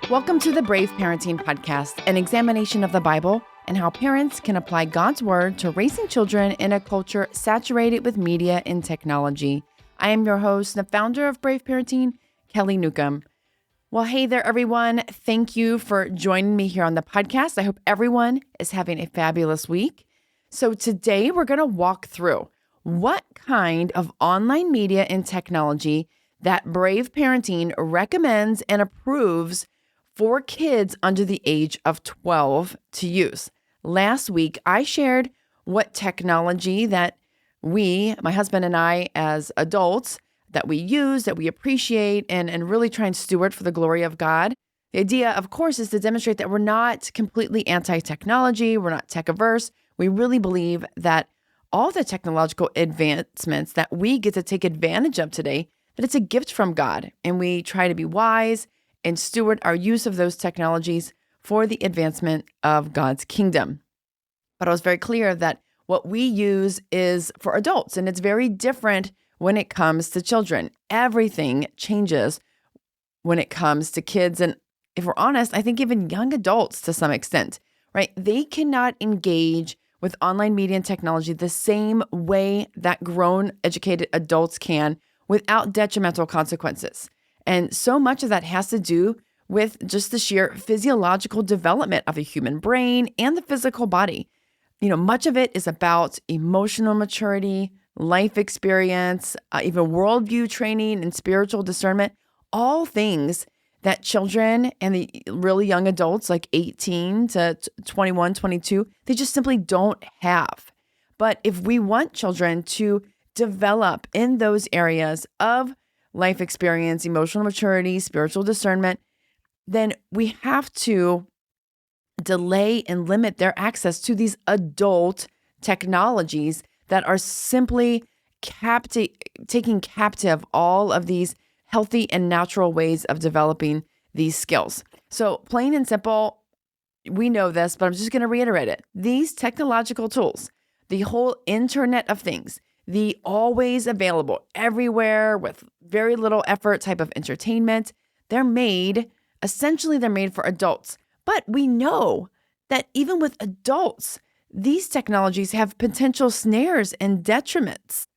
Welcome to the Brave Parenting Podcast, an examination of the Bible and how parents can apply God's Word to raising children in a culture saturated with media and technology. I am your host, the founder of Brave Parenting, Kelly Newcomb. Well, hey there, everyone. Thank you for joining me here on the podcast. I hope everyone is having a fabulous week. So today we're going to walk through what kind of online media and technology that Brave Parenting recommends and approves for kids under the age of 12 to use. Last week, I shared what technology that we, my husband and I, as adults, that we use, that we appreciate, and really try and steward for the glory of God. The idea, of course, is to demonstrate that we're not completely anti-technology, we're not tech-averse. We really believe that all the technological advancements that we get to take advantage of today, that it's a gift from God, and we try to be wise and steward our use of those technologies for the advancement of God's kingdom. But I was very clear that what we use is for adults, and it's very different when it comes to children. Everything changes when it comes to kids, and if we're honest, I think even young adults to some extent, right? They cannot engage with online media and technology the same way that grown, educated adults can without detrimental consequences. And so much of that has to do with just the sheer physiological development of a human brain and the physical body. Much of it is about emotional maturity, life experience, even worldview training and spiritual discernment, all things that children and the really young adults like 18 to 21, 22, they just simply don't have. But if we want children to develop in those areas of life experience, emotional maturity, spiritual discernment, then we have to delay and limit their access to these adult technologies that are simply taking captive all of these healthy and natural ways of developing these skills. So plain and simple, we know this, but I'm just going to reiterate it. These technological tools, the whole Internet of Things, the always available everywhere with very little effort type of entertainment, they're made for adults. But we know that even with adults, these technologies have potential snares and detriments.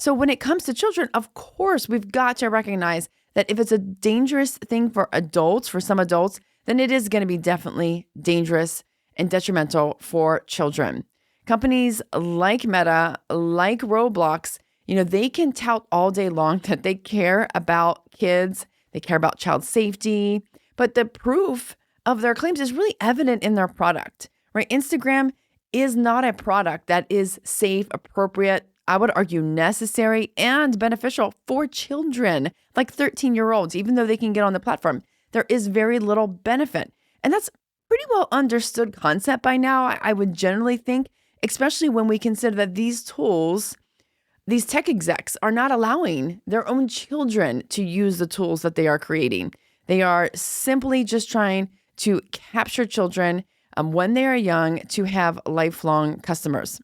So when it comes to children, of course, we've got to recognize that if it's a dangerous thing for adults, for some adults, then it is going to be definitely dangerous and detrimental for children. Companies like Meta, like Roblox, they can tout all day long that they care about kids, they care about child safety, but the proof of their claims is really evident in their product, right? Instagram is not a product that is safe, appropriate, I would argue necessary and beneficial for children, like 13-year-olds, even though they can get on the platform. There is very little benefit. And that's pretty well understood concept by now, I would generally think, especially when we consider that these tools, these tech execs are not allowing their own children to use the tools that they are creating. They are simply just trying to capture children when they are young to have lifelong customers.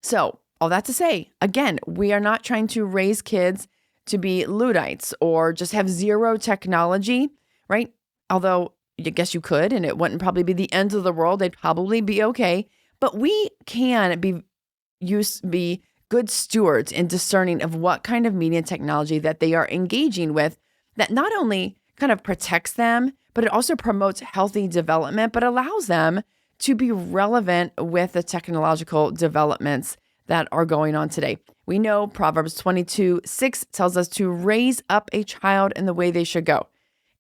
So all that to say, again, we are not trying to raise kids to be Luddites or just have zero technology, right? Although I guess you could, and it wouldn't probably be the end of the world. They'd probably be okay. But we can be good stewards in discerning of what kind of media and technology that they are engaging with that not only kind of protects them, but it also promotes healthy development, but allows them to be relevant with the technological developments that are going on today. We know Proverbs 22:6 tells us to raise up a child in the way they should go.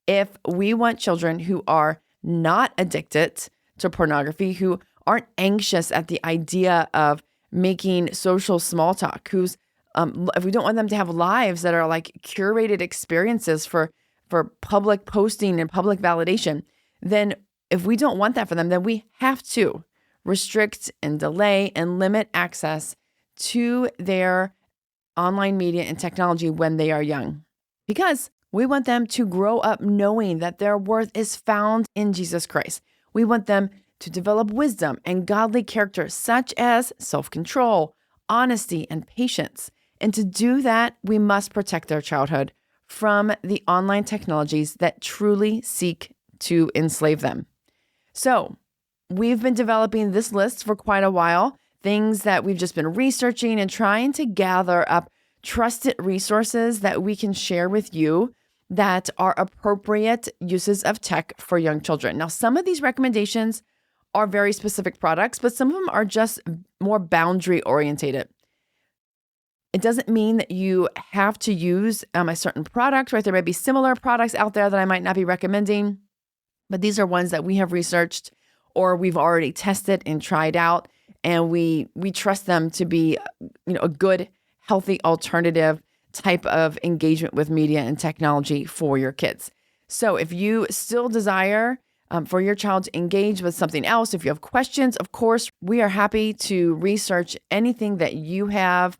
If we want children who are not addicted to pornography, who aren't anxious at the idea of making social small talk, if we don't want them to have lives that are like curated experiences for public posting and public validation, then if we don't want that for them, then we have to restrict and delay and limit access to their online media and technology when they are young, because we want them to grow up knowing that their worth is found in Jesus Christ. We want them to develop wisdom and godly character such as self-control, honesty, and patience. And to do that, we must protect their childhood from the online technologies that truly seek to enslave them. So we've been developing this list for quite a while, things that we've just been researching and trying to gather up trusted resources that we can share with you that are appropriate uses of tech for young children. Now, some of these recommendations are very specific products, but some of them are just more boundary orientated. It doesn't mean that you have to use a certain product, right? There may be similar products out there that I might not be recommending, but these are ones that we have researched or we've already tested and tried out, and we trust them to be, a good, healthy alternative type of engagement with media and technology for your kids. So if you still desire for your child to engage with something else, if you have questions, of course, we are happy to research anything that you have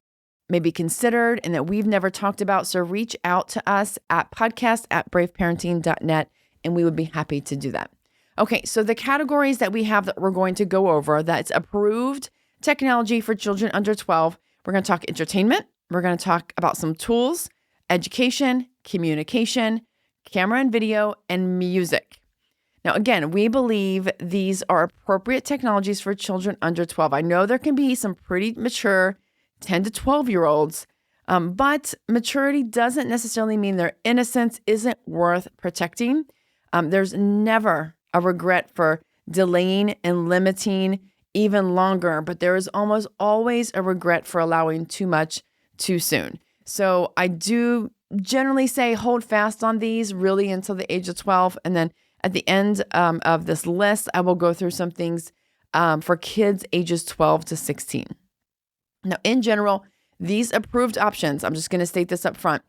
maybe considered and that we've never talked about. So reach out to us at podcast@braveparenting.net, and we would be happy to do that. Okay, so the categories that we have that we're going to go over, that's approved technology for children under 12, we're going to talk entertainment. We're going to talk about some tools, education, communication, camera and video, and music. Now, again, we believe these are appropriate technologies for children under 12. I know there can be some pretty mature 10 to 12-year-olds, but maturity doesn't necessarily mean their innocence isn't worth protecting. There's never a regret for delaying and limiting even longer, but there is almost always a regret for allowing too much too soon. So I do generally say hold fast on these really until the age of 12. And then at the end of this list, I will go through some things for kids ages 12 to 16. Now, in general, these approved options, I'm just going to state this up front,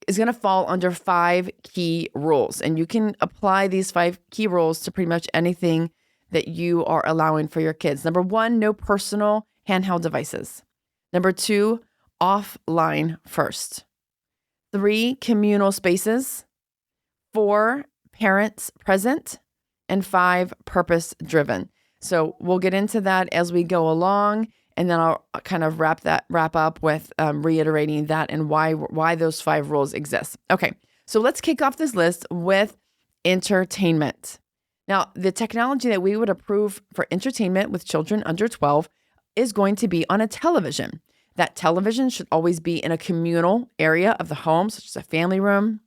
is going to fall under 5 key rules. And you can apply these 5 key rules to pretty much anything that you are allowing for your kids. Number 1, no personal handheld devices. Number 2, offline first. 3, communal spaces. 4, parents present. And 5, purpose driven. So we'll get into that as we go along, and then I'll kind of wrap up with reiterating that and why those 5 rules exist. Okay, so let's kick off this list with entertainment. Now, the technology that we would approve for entertainment with children under 12 is going to be on a television. That television should always be in a communal area of the home, such as a family room.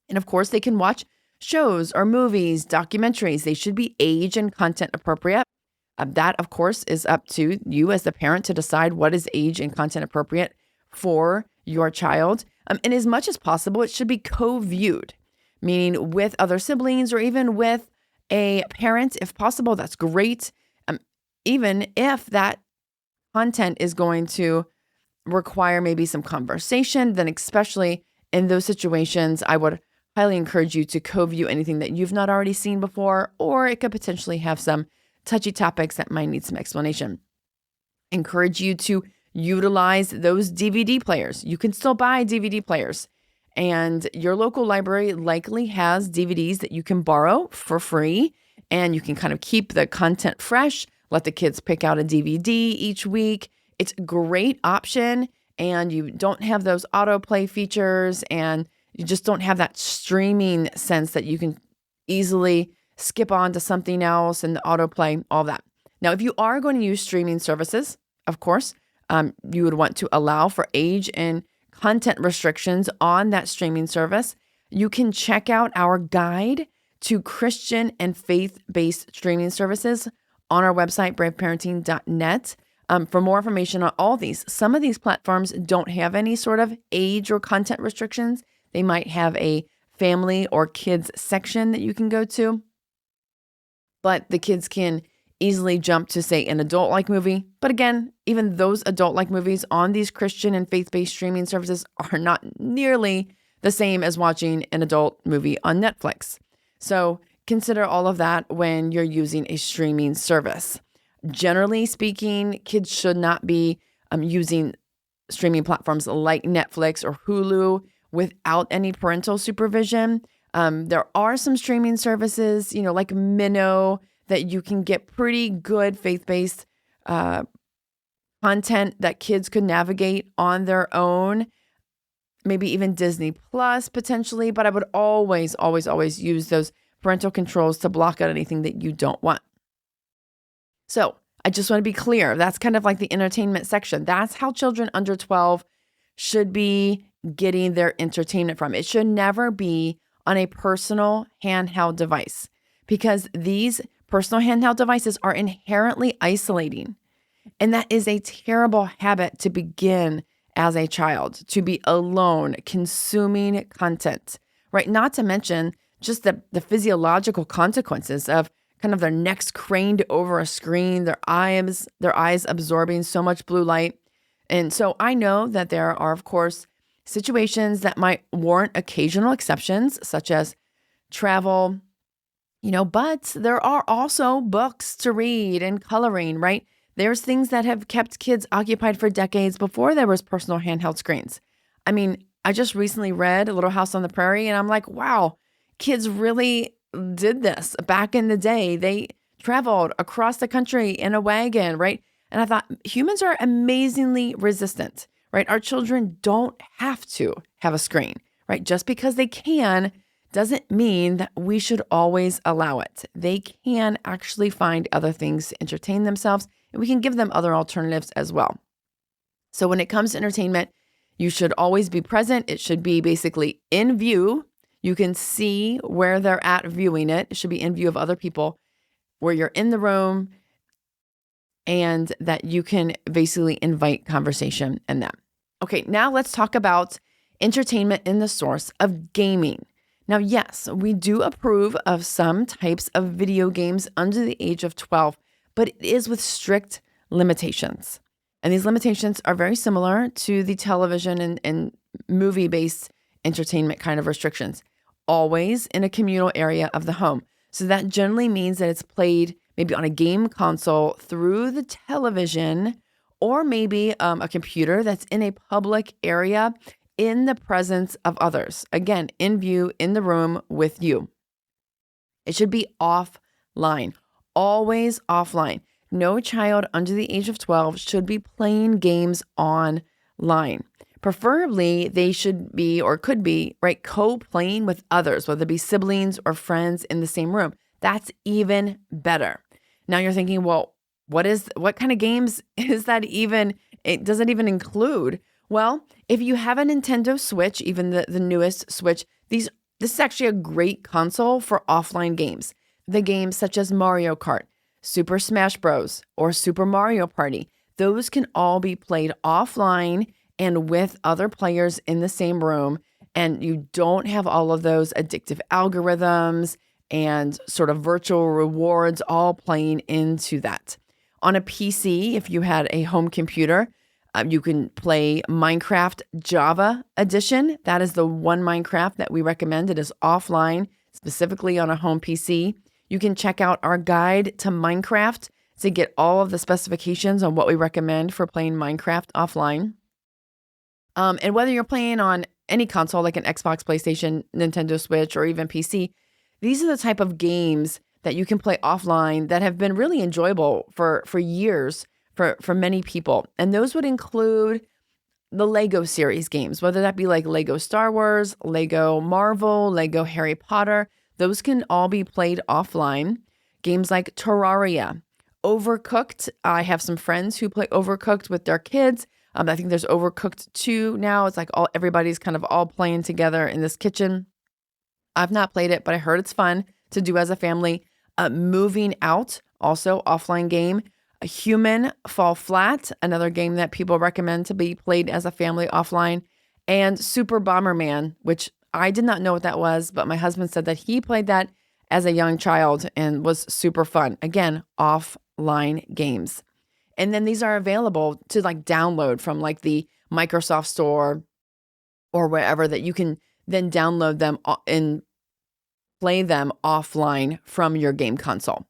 And of course, they can watch shows or movies, documentaries. They should be age and content appropriate. That, of course, is up to you as the parent to decide what is age and content appropriate for your child. And as much as possible, it should be co-viewed, meaning with other siblings or even with a parent, if possible. That's great. Even if that content is going to require maybe some conversation, then especially in those situations, I would highly encourage you to co-view anything that you've not already seen before, or it could potentially have some touchy topics that might need some explanation. Encourage you to utilize those DVD players. You can still buy DVD players, and your local library likely has DVDs that you can borrow for free, and you can kind of keep the content fresh. Let the kids pick out a DVD each week. It's a great option, and you don't have those autoplay features, and you just don't have that streaming sense that you can easily skip on to something else and the autoplay, all that. Now, if you are going to use streaming services, of course, you would want to allow for age and content restrictions on that streaming service. You can check out our guide to Christian and faith-based streaming services on our website, braveparenting.net. For more information on all these. Some of these platforms don't have any sort of age or content restrictions. They might have a family or kids section that you can go to, but the kids can easily jump to, say, an adult-like movie. But again, even those adult-like movies on these Christian and faith-based streaming services are not nearly the same as watching an adult movie on Netflix. So consider all of that when you're using a streaming service. Generally speaking, kids should not be using streaming platforms like Netflix or Hulu without any parental supervision. There are some streaming services, like Minnow, that you can get pretty good faith-based content that kids could navigate on their own. maybe even Disney Plus potentially, but I would always, always, always use those parental controls to block out anything that you don't want. So I just want to be clear. That's kind of like the entertainment section. That's how children under 12 should be getting their entertainment from. It should never be on a personal handheld device, because these personal handheld devices are inherently isolating. And that is a terrible habit to begin as a child, to be alone, consuming content, right? Not to mention just the physiological consequences of kind of their necks craned over a screen, their eyes absorbing so much blue light. And so I know that there are, of course, situations that might warrant occasional exceptions, such as travel, but there are also books to read and coloring, right? There's things that have kept kids occupied for decades before there was personal handheld screens. I mean, I just recently read Little House on the Prairie, and I'm like, wow, kids really did this back in the day. They traveled across the country in a wagon, right? And I thought, humans are amazingly resistant, right? Our children don't have to have a screen, right? Just because they can doesn't mean that we should always allow it. They can actually find other things to entertain themselves, and we can give them other alternatives as well. So when it comes to entertainment, you should always be present. It should be basically in view. You can see where they're at viewing it. It should be in view of other people, where you're in the room, and that you can basically invite conversation in them. Okay, now let's talk about entertainment in the source of gaming. Now, yes, we do approve of some types of video games under the age of 12, but it is with strict limitations. And these limitations are very similar to the television and movie-based entertainment kind of restrictions, always in a communal area of the home. So that generally means that it's played maybe on a game console through the television, or maybe a computer that's in a public area in the presence of others. Again, in view, in the room with you. It should be offline, always offline. No child under the age of 12 should be playing games online. Preferably, they should be or could be, right, co-playing with others, whether it be siblings or friends in the same room. That's even better. Now you're thinking, well, what kind of games is that even? Does it even include? Well, if you have a Nintendo Switch, even the newest Switch, this is actually a great console for offline games. The games such as Mario Kart, Super Smash Bros., or Super Mario Party, those can all be played offline and with other players in the same room, and you don't have all of those addictive algorithms and sort of virtual rewards all playing into that. On a PC, if you had a home computer, you can play Minecraft Java Edition. That is the one Minecraft that we recommend. It is offline, specifically on a home PC. You can check out our guide to Minecraft to get all of the specifications on what we recommend for playing Minecraft offline. And whether you're playing on any console like an Xbox, PlayStation, Nintendo Switch, or even PC, these are the type of games that you can play offline that have been really enjoyable for years for many people. And those would include the Lego series games, whether that be like Lego Star Wars, Lego Marvel, Lego Harry Potter. Those can all be played offline. Games like Terraria, Overcooked. I have some friends who play Overcooked with their kids. I think there's Overcooked 2 now. It's like everybody's kind of all playing together in this kitchen. I've not played it, but I heard it's fun to do as a family. Moving Out, also offline game. A Human Fall Flat, another game that people recommend to be played as a family offline. And Super Bomberman, which I did not know what that was, but my husband said that he played that as a young child and was super fun. Again, offline games. And then these are available to like download from like the Microsoft Store or wherever, that you can then download them and play them offline from your game console.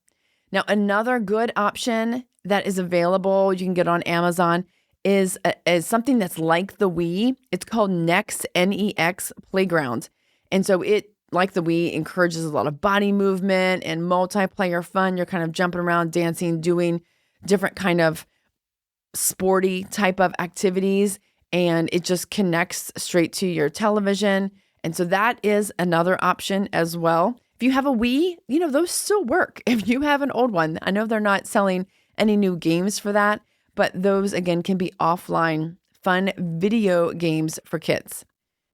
Now, another good option that is available, you can get on Amazon, is something that's like the Wii. It's called Nex, N-E-X Playground. And so it, like the Wii, encourages a lot of body movement and multiplayer fun. You're kind of jumping around, dancing, doing different kind of sporty type of activities. and it just connects straight to your television. And so that is another option as well. If you have a Wii, those still work. If you have an old one, I know they're not selling any new games for that, but those again can be offline fun video games for kids.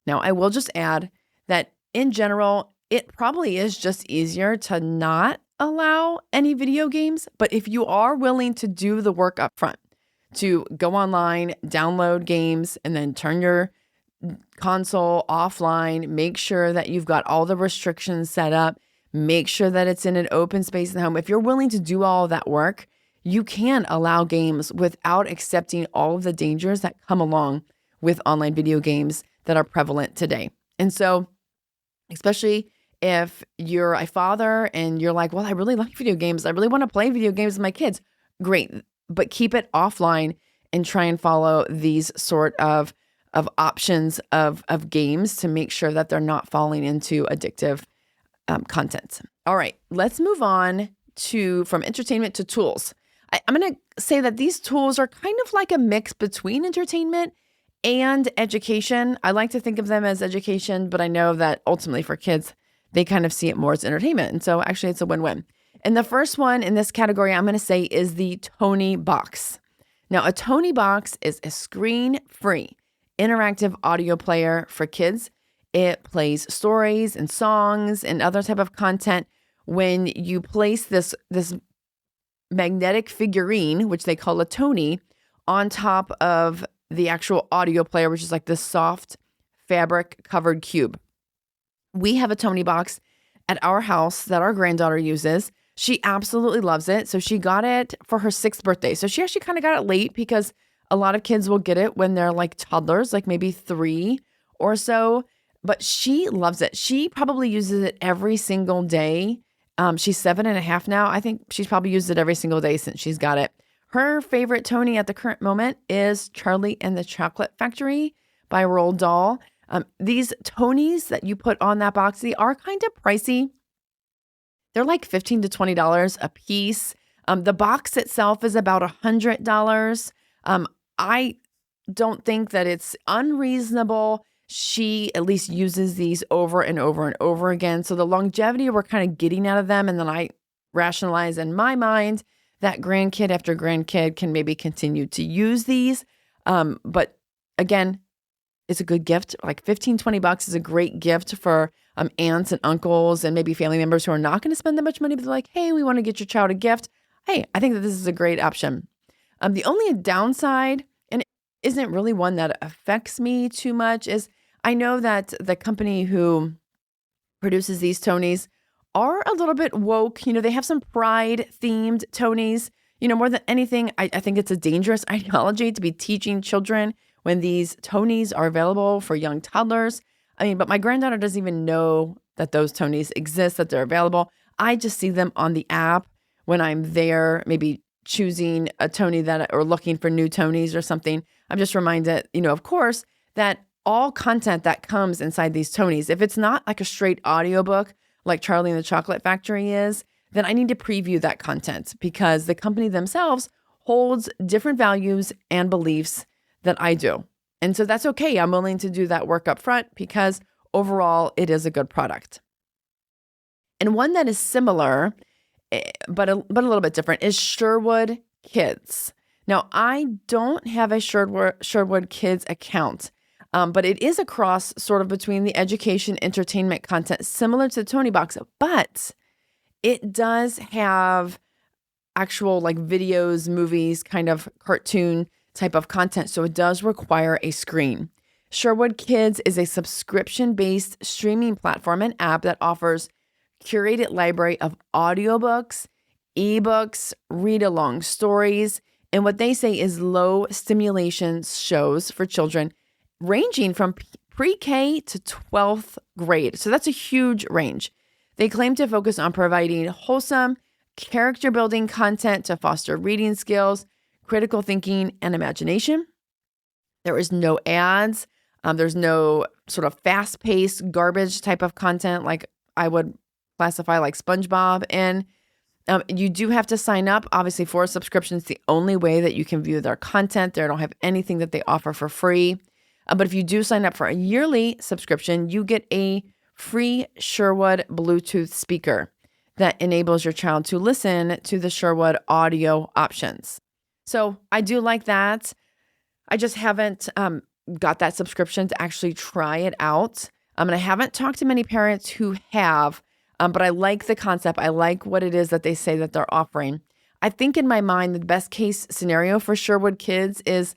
Now, I will just add that in general, it probably is just easier to not allow any video games. But if you are willing to do the work up front, to go online, download games, and then turn your console offline, make sure that you've got all the restrictions set up, make sure that it's in an open space in the home. If you're willing to do all of that work, you can allow games without accepting all of the dangers that come along with online video games that are prevalent today. And so, especially if you're a father and you're like, well, I really like video games. I really want to play video games with my kids. Great. But keep it offline and try and follow these sort of options of games to make sure that they're not falling into addictive content. All right, let's move on from entertainment to tools. I'm going to say that these tools are kind of like a mix between entertainment and education. I like to think of them as education, but I know that ultimately for kids, they kind of see it more as entertainment. And so actually it's a win-win. And the first one in this category I'm going to say is the Tony Box. Now, a Tony Box is a screen-free interactive audio player for kids. It plays stories and songs and other type of content. When you place this magnetic figurine, which they call a Tony, on top of the actual audio player, which is like this soft fabric covered cube. We have a Tony Box at our house that our granddaughter uses. She absolutely loves it. So she got it for her 6th birthday. So she actually kind of got it late because a lot of kids will get it when they're like toddlers, like maybe 3 or so. But she loves it. She probably uses it every single day. She's 7.5 now. I think she's probably used it every single day since she's got it. Her favorite Tony at the current moment is Charlie and the Chocolate Factory by Roald Dahl. These Tonys that you put on that box, they are kind of pricey. They're like $15 to $20 a piece. The box itself is about $100. I don't think that it's unreasonable. She at least uses these over and over and over again. So the longevity we're kind of getting out of them. And then I rationalize in my mind that grandkid after grandkid can maybe continue to use these. But again, it's a good gift. Like $15, $20 is a great gift for aunts and uncles and maybe family members who are not going to spend that much money, but they're like, hey, we want to get your child a gift. Hey, I think that this is a great option. The only downside, and it isn't really one that affects me too much, is I know that the company who produces these Tonys are a little bit woke. They have some pride-themed Tonys. More than anything, I think it's a dangerous ideology to be teaching children when these Tonys are available for young toddlers. But my granddaughter doesn't even know that those Tonys exist, that they're available. I just see them on the app when I'm there, maybe choosing a Tony or looking for new Tonys or something. I'm just reminded, of course, that all content that comes inside these Tonys, if it's not like a straight audiobook like Charlie and the Chocolate Factory is, then I need to preview that content because the company themselves holds different values and beliefs than I do. And so that's okay. I'm willing to do that work up front because overall it is a good product. And one that is similar, but a little bit different, is Sherwood Kids. Now, I don't have a Sherwood Kids account, but it is a cross sort of between the education entertainment content similar to the Tony Box, but it does have actual like videos, movies, kind of cartoon type of content. So it does require a screen. Sherwood Kids is a subscription-based streaming platform and app that offers curated library of audiobooks, ebooks, read-along stories, and what they say is low stimulation shows for children ranging from pre-K to 12th grade. So that's a huge range. They claim to focus on providing wholesome, character-building content to foster reading skills, critical thinking, and imagination. There is no ads. There's no sort of fast-paced garbage type of content like I would classify like SpongeBob. And you do have to sign up, obviously, for a subscription. It's the only way that you can view their content. They don't have anything that they offer for free. But if you do sign up for a yearly subscription, you get a free Sherwood Bluetooth speaker that enables your child to listen to the Sherwood audio options. So I do like that. I just haven't got that subscription to actually try it out. And I haven't talked to many parents who have, but I like the concept. I like what it is that they say that they're offering. I think in my mind, the best case scenario for Sherwood kids is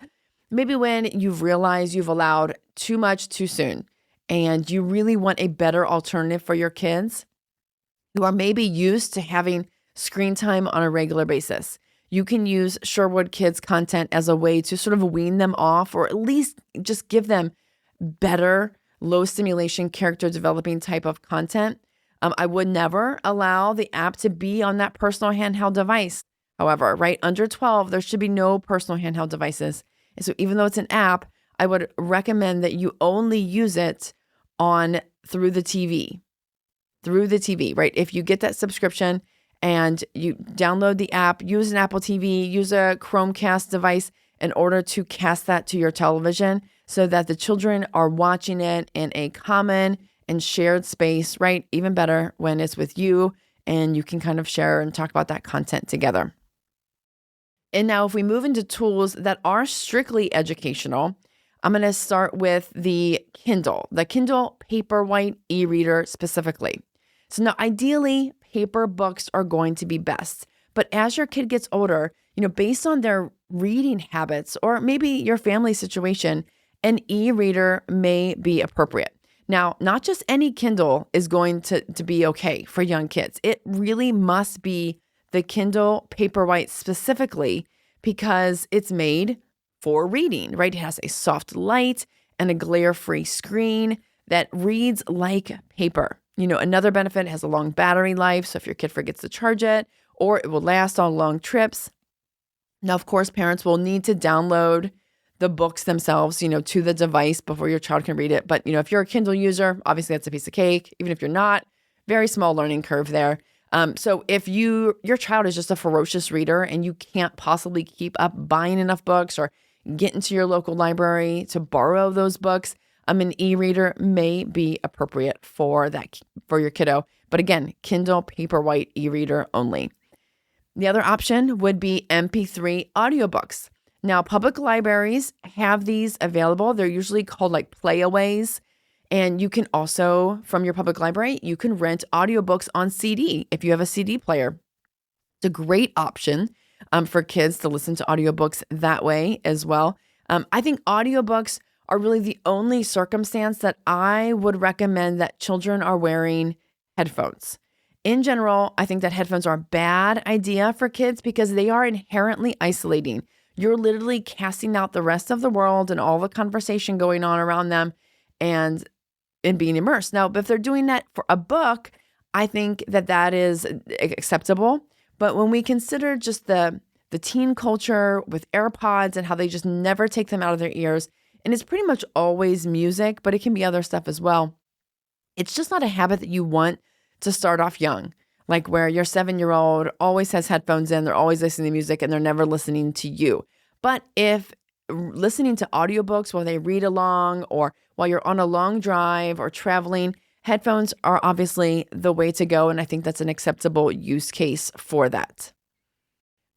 maybe when you've realized you've allowed too much too soon and you really want a better alternative for your kids who are maybe used to having screen time on a regular basis. You can use Sherwood Kids content as a way to sort of wean them off, or at least just give them better, low stimulation, character developing type of content. I would never allow the app to be on that personal handheld device. However, right under 12, there should be no personal handheld devices. And so even though it's an app, I would recommend that you only use it through the TV, right? If you get that subscription and you download the app, use an Apple TV, use a Chromecast device in order to cast that to your television so that the children are watching it in a common and shared space, right? Even better when it's with you and you can kind of share and talk about that content together. And now if we move into tools that are strictly educational, I'm going to start with the Kindle Paperwhite e-reader specifically. So now ideally, paper books are going to be best. But as your kid gets older, based on their reading habits or maybe your family situation, an e-reader may be appropriate. Now, not just any Kindle is going to be okay for young kids. It really must be the Kindle Paperwhite specifically because it's made for reading, right? It has a soft light and a glare-free screen that reads like paper. Another benefit, it has a long battery life. So if your kid forgets to charge it, or it will last on long trips. Now, of course, parents will need to download the books themselves, to the device before your child can read it. But, if you're a Kindle user, obviously that's a piece of cake. Even if you're not, very small learning curve there. So if your child is just a ferocious reader and you can't possibly keep up buying enough books or get into your local library to borrow those books, an e-reader may be appropriate for your kiddo. But again, Kindle Paperwhite e-reader only. The other option would be MP3 audiobooks. Now, public libraries have these available. They're usually called like playaways. And you can also, from your public library, you can rent audiobooks on CD if you have a CD player. It's a great option for kids to listen to audiobooks that way as well. I think audiobooks are really the only circumstance that I would recommend that children are wearing headphones. In general, I think that headphones are a bad idea for kids because they are inherently isolating. You're literally casting out the rest of the world and all the conversation going on around them and being immersed. Now, if they're doing that for a book, I think that is acceptable. But when we consider just the teen culture with AirPods and how they just never take them out of their ears, and it's pretty much always music, but it can be other stuff as well. It's just not a habit that you want to start off young, like where your 7-year-old always has headphones in, they're always listening to music and they're never listening to you. But if listening to audiobooks while they read along or while you're on a long drive or traveling, headphones are obviously the way to go. And I think that's an acceptable use case for that.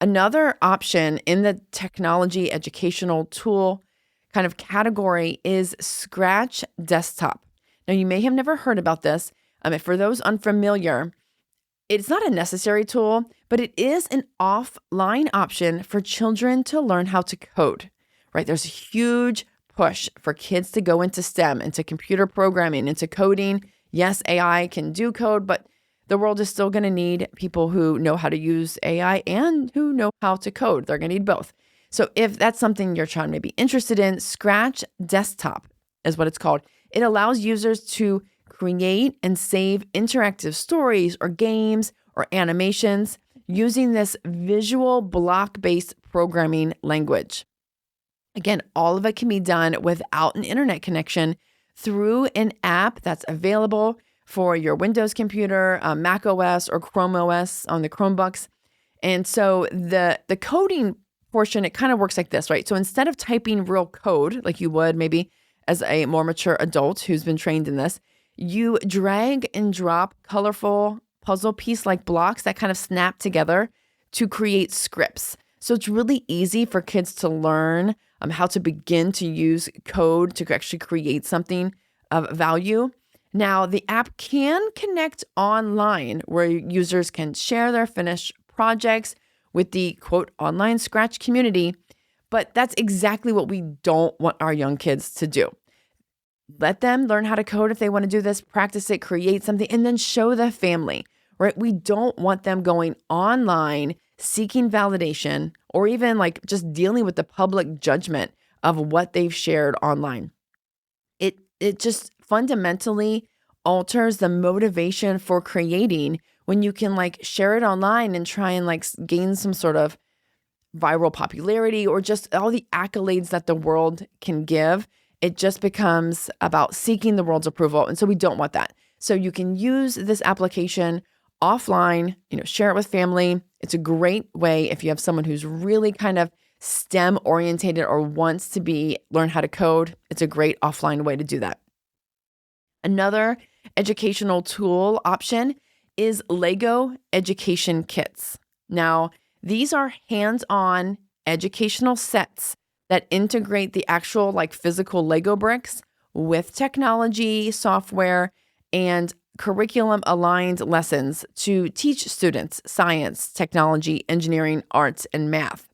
Another option in the technology educational tool kind of category is Scratch Desktop. Now, you may have never heard about this. For those unfamiliar, it's not a necessary tool, but it is an offline option for children to learn how to code, right? There's a huge push for kids to go into STEM, into computer programming, into coding. Yes, AI can do code, but the world is still going to need people who know how to use AI and who know how to code. They're going to need both. So if that's something your child may be interested in, Scratch Desktop is what it's called. It allows users to create and save interactive stories or games or animations using this visual block-based programming language. Again, all of it can be done without an internet connection through an app that's available for your Windows computer, Mac OS, or Chrome OS on the Chromebooks. And so the coding portion, it kind of works like this, right? So instead of typing real code like you would maybe as a more mature adult who's been trained in this, you drag and drop colorful puzzle piece-like blocks that kind of snap together to create scripts. So it's really easy for kids to learn how to begin to use code to actually create something of value. Now, the app can connect online where users can share their finished projects with the quote online Scratch community, but that's exactly what we don't want our young kids to do. Let them learn how to code if they want to do this, practice it, create something, and then show the family, right? We don't want them going online seeking validation or even like just dealing with the public judgment of what they've shared online. It just fundamentally alters the motivation for creating when you can like share it online and try and like gain some sort of viral popularity or just all the accolades that the world can give. It just becomes about seeking the world's approval. And so we don't want that. So you can use this application offline, share it with family. It's a great way if you have someone who's really kind of STEM orientated or wants to learn how to code. It's a great offline way to do that. Another educational tool option is Lego education kits. Now, these are hands-on educational sets that integrate the actual like physical Lego bricks with technology, software, and curriculum-aligned lessons to teach students science, technology, engineering, arts, and math.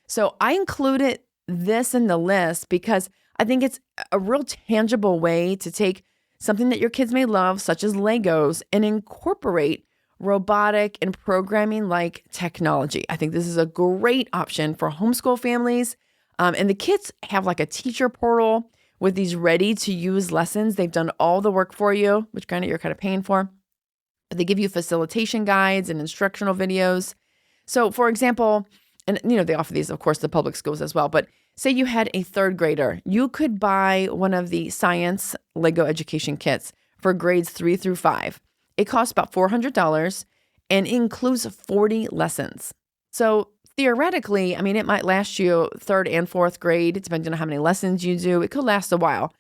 So I included this in the list because I think it's a real tangible way to take something that your kids may love, such as Legos, and incorporate robotic and programming like technology. I think this is a great option for homeschool families. And the kids have like a teacher portal with these ready to use lessons. They've done all the work for you, which you're kind of paying for. But they give you facilitation guides and instructional videos. So for example, and they offer these, of course, to public schools as well. But say you had a third grader, you could buy one of the science Lego education kits for grades 3 through 5. It costs about $400 and includes 40 lessons. So theoretically, it might last you third and fourth grade, depending on how many lessons you do. It could last a while.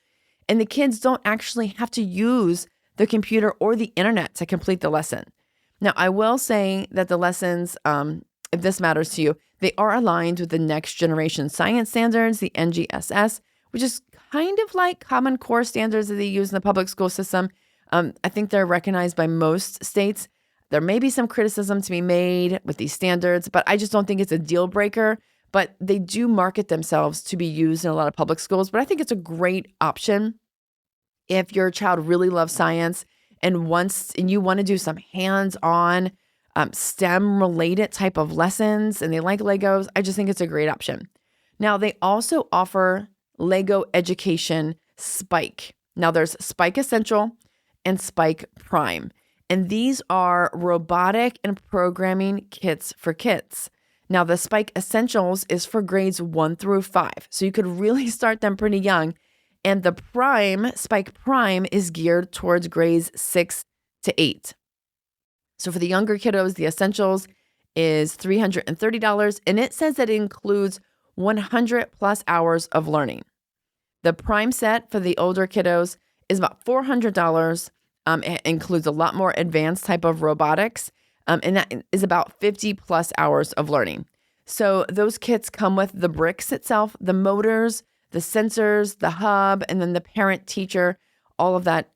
And the kids don't actually have to use the computer or the internet to complete the lesson. Now, I will say that the lessons, if this matters to you, they are aligned with the next generation science standards, the NGSS, which is kind of like Common Core standards that they use in the public school system. I think they're recognized by most states. There may be some criticism to be made with these standards, but I just don't think it's a deal breaker. But they do market themselves to be used in a lot of public schools. But I think it's a great option if your child really loves science and you want to do some hands-on STEM-related type of lessons and they like Legos. I just think it's a great option. Now, they also offer Lego Education Spike. Now, there's Spike Essential and Spike Prime. And these are robotic and programming kits for kids. Now, the Spike Essentials is for grades 1 through 5. So you could really start them pretty young. And the Spike Prime is geared towards grades 6 to 8. So for the younger kiddos, the Essentials is $330. And it says that it includes 100 plus hours of learning. The Prime set for the older kiddos is about $400. It includes a lot more advanced type of robotics, and that is about 50 plus hours of learning. So those kits come with the bricks itself, the motors, the sensors, the hub, and then the parent teacher. All of that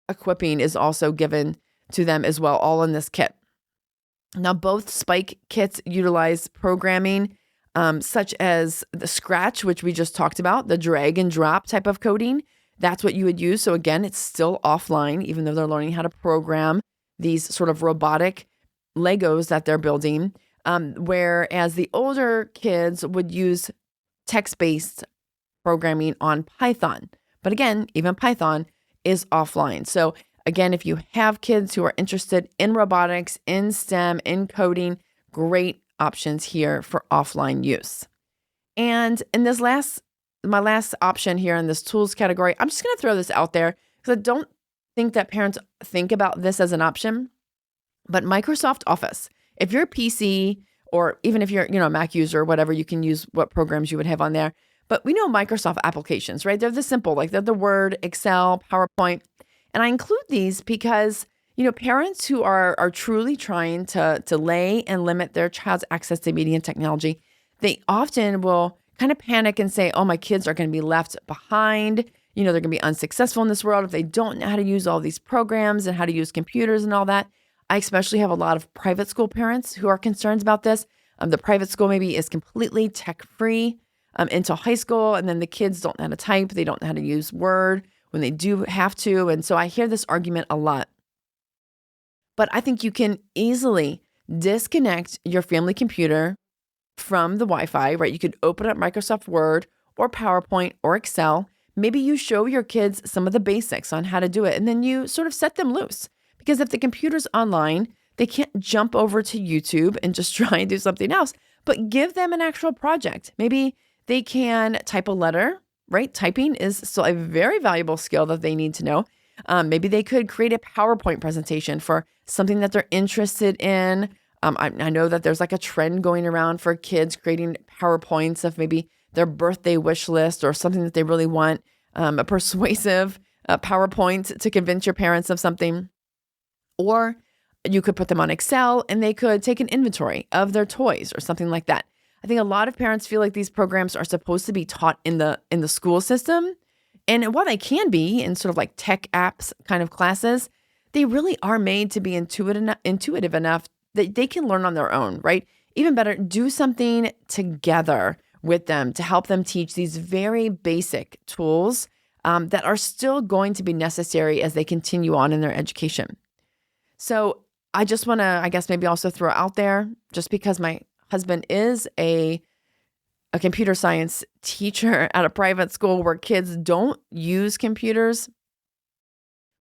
equipping is also given to them as well, all in this kit. Now, both Spike kits utilize programming such as the Scratch, which we just talked about, the drag and drop type of coding. That's what you would use. So again, it's still offline, even though they're learning how to program these sort of robotic Legos that they're building. Whereas the older kids would use text-based programming on Python. But again, even Python is offline. So again, if you have kids who are interested in robotics, in STEM, in coding, great options here for offline use. And in my last option here in this tools category, I'm just going to throw this out there because I don't think that parents think about this as an option, but Microsoft Office. If you're a PC or even if you're, a Mac user or whatever, you can use what programs you would have on there. But we know Microsoft applications, right? They're the simple, like they're the Word, Excel, PowerPoint. And I include these because, parents who are truly trying to delay and limit their child's access to media and technology, they often will kind of panic and say, oh, my kids are going to be left behind. They're going to be unsuccessful in this world if they don't know how to use all these programs and how to use computers and all that. I especially have a lot of private school parents who are concerned about this. The private school maybe is completely tech-free until high school, and then the kids don't know how to type. They don't know how to use Word when they do have to. And so I hear this argument a lot. But I think you can easily disconnect your family computer from the Wi-Fi, right? You could open up Microsoft Word or PowerPoint or Excel. Maybe you show your kids some of the basics on how to do it, and then you sort of set them loose. Because if the computer's online, they can't jump over to YouTube and just try and do something else, but give them an actual project. Maybe they can type a letter, right? Typing is still a very valuable skill that they need to know. Maybe they could create a PowerPoint presentation for something that they're interested in. I know that there's like a trend going around for kids creating PowerPoints of maybe their birthday wish list or something that they really want, a persuasive PowerPoint to convince your parents of something. Or you could put them on Excel and they could take an inventory of their toys or something like that. I think a lot of parents feel like these programs are supposed to be taught in the school system. And while they can be in sort of like tech apps kind of classes, they really are made to be intuitive enough that they can learn on their own, right? Even better, do something together with them to help them teach these very basic tools that are still going to be necessary as they continue on in their education. So I just want to, I guess, maybe also throw out there, just because my husband is a computer science teacher at a private school where kids don't use computers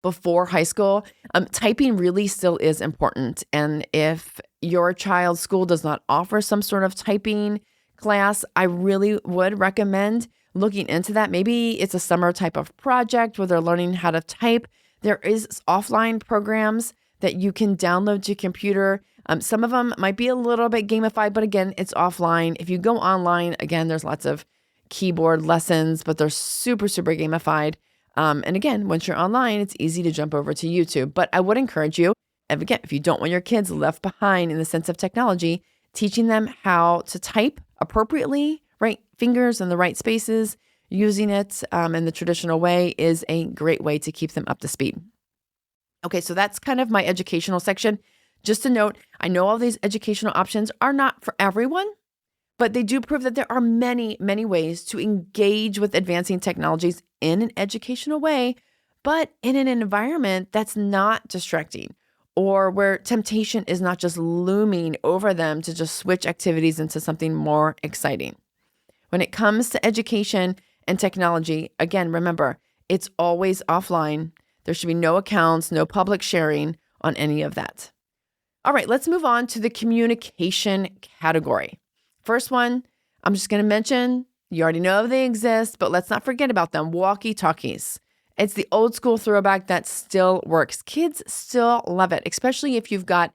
before high school, typing really still is important. And if your child's school does not offer some sort of typing class, I really would recommend looking into that. Maybe it's a summer type of project where they're learning how to type. There is offline programs that you can download to your computer. Some of them might be a little bit gamified, but again, it's offline. If you go online, again, there's lots of keyboard lessons, but they're super, super gamified. And again, once you're online, it's easy to jump over to YouTube. But I would encourage you, and again, if you don't want your kids left behind in the sense of technology, teaching them how to type appropriately, right? Fingers in the right spaces, using it in the traditional way is a great way to keep them up to speed. Okay, so that's kind of my educational section. Just to note, I know all these educational options are not for everyone, but they do prove that there are many, many ways to engage with advancing technologies in an educational way, but in an environment that's not distracting or where temptation is not just looming over them to just switch activities into something more exciting. When it comes to education and technology, again, remember, it's always offline. There should be no accounts, no public sharing on any of that. All right, let's move on to the communication category. First one, I'm just going to mention, you already know they exist, but let's not forget about them, walkie-talkies. It's the old school throwback that still works. Kids still love it, especially if you've got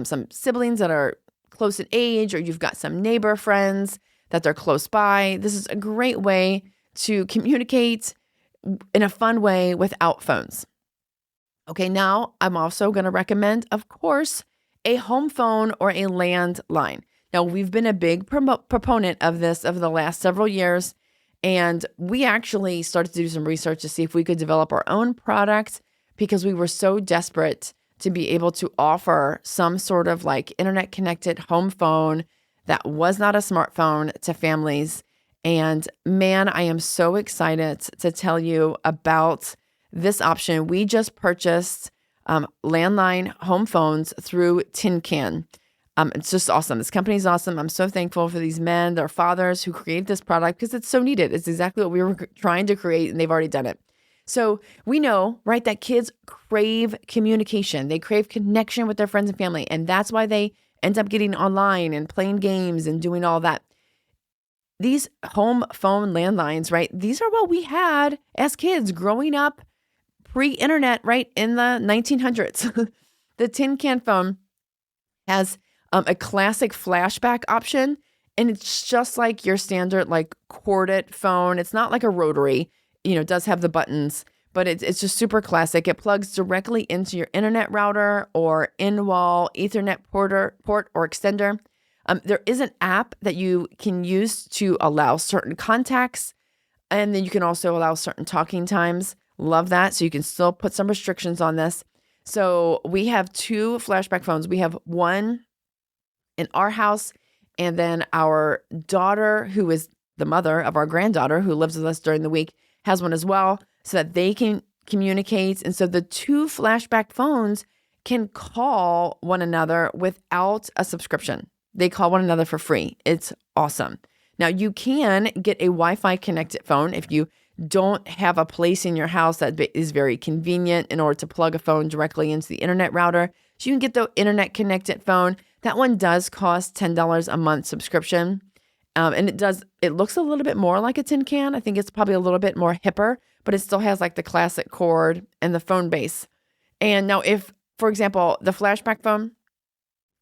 some siblings that are close in age or you've got some neighbor friends that they're close by. This is a great way to communicate in a fun way without phones. Okay, now I'm also going to recommend, of course, a home phone or a landline. Now, we've been a big proponent of this over the last several years, and we actually started to do some research to see if we could develop our own product because we were so desperate to be able to offer some sort of like internet-connected home phone that was not a smartphone to families. And man, I am so excited to tell you about this option. We just purchased landline home phones through Tin Can. It's just awesome. This company is awesome. I'm so thankful for these men, their fathers who created this product because it's so needed. It's exactly what we were trying to create and they've already done it. So we know, right, that kids crave communication. They crave connection with their friends and family. And that's why they end up getting online and playing games and doing all that. These home phone landlines, right? These are what we had as kids growing up pre-internet, right? In the 1900s. The Tin Can phone has a classic flashback option. And it's just like your standard like corded phone. It's not like a rotary, it does have the buttons, but it's just super classic. It plugs directly into your internet router or in-wall Ethernet port or extender. There is an app that you can use to allow certain contacts, and then you can also allow certain talking times. Love that. So you can still put some restrictions on this. So we have 2 flashback phones. We have one in our house, and then our daughter, who is the mother of our granddaughter who lives with us during the week, has one as well, so that they can communicate. And so the 2 flashback phones can call one another without a subscription. They call one another for free. It's awesome. Now, you can get a Wi-Fi connected phone if you don't have a place in your house that is very convenient in order to plug a phone directly into the internet router. So you can get the internet connected phone. That one does cost $10 a month subscription. And it looks a little bit more like a tin can. I think it's probably a little bit more hipper, but it still has like the classic cord and the phone base. And now if, for example, the flashback phone,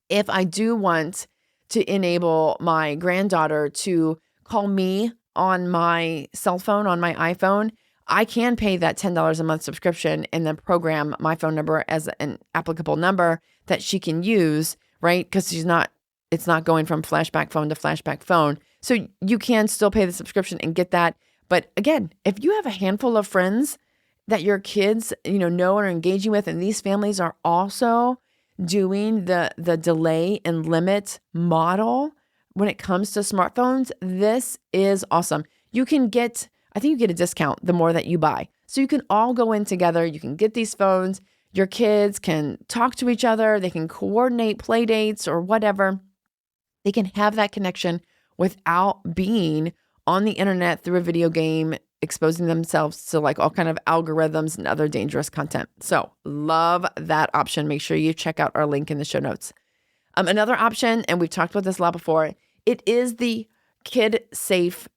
if I do want to enable my granddaughter to call me on my cell phone, on my iPhone, I can pay that $10 a month subscription and then program my phone number as an applicable number that she can use, right? Because it's not going from flashback phone to flashback phone. So you can still pay the subscription and get that. But again, if you have a handful of friends that your kids, know and are engaging with, and these families are also doing the delay and limit model when it comes to smartphones, this is awesome. I think you get a discount the more that you buy. So you can all go in together. You can get these phones. Your kids can talk to each other. They can coordinate play dates or whatever. They can have that connection without being on the internet through a video game, exposing themselves to like all kind of algorithms and other dangerous content. So love that option. Make sure you check out our link in the show notes. Another option, and we've talked about this a lot before, it is the kid-safe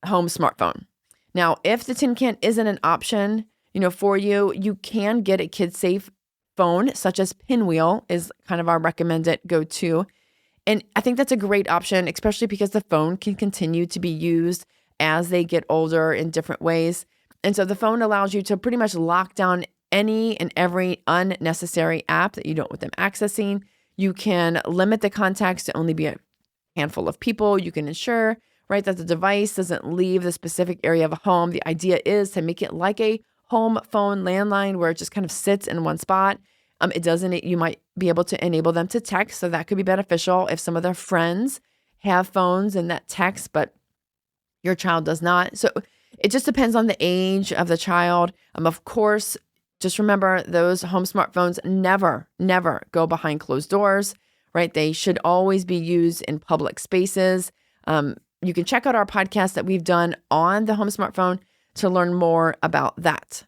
home smartphone. Now, if the tin can isn't an option, for you, you can get a kid-safe phone, such as Pinwheel is kind of our recommended go-to. And I think that's a great option, especially because the phone can continue to be used as they get older in different ways. And so the phone allows you to pretty much lock down any and every unnecessary app that you don't want them accessing. You can limit the contacts to only be a handful of people. You can ensure, right, that the device doesn't leave the specific area of a home. The idea is to make it like a home phone landline where it just kind of sits in one spot. You might be able to enable them to text, so that could be beneficial if some of their friends have phones and that text, but your child does not. So it just depends on the age of the child. Of course, just remember those home smartphones never go behind closed doors, right? They should always be used in public spaces. You can check out our podcast that we've done on the home smartphone to learn more about that.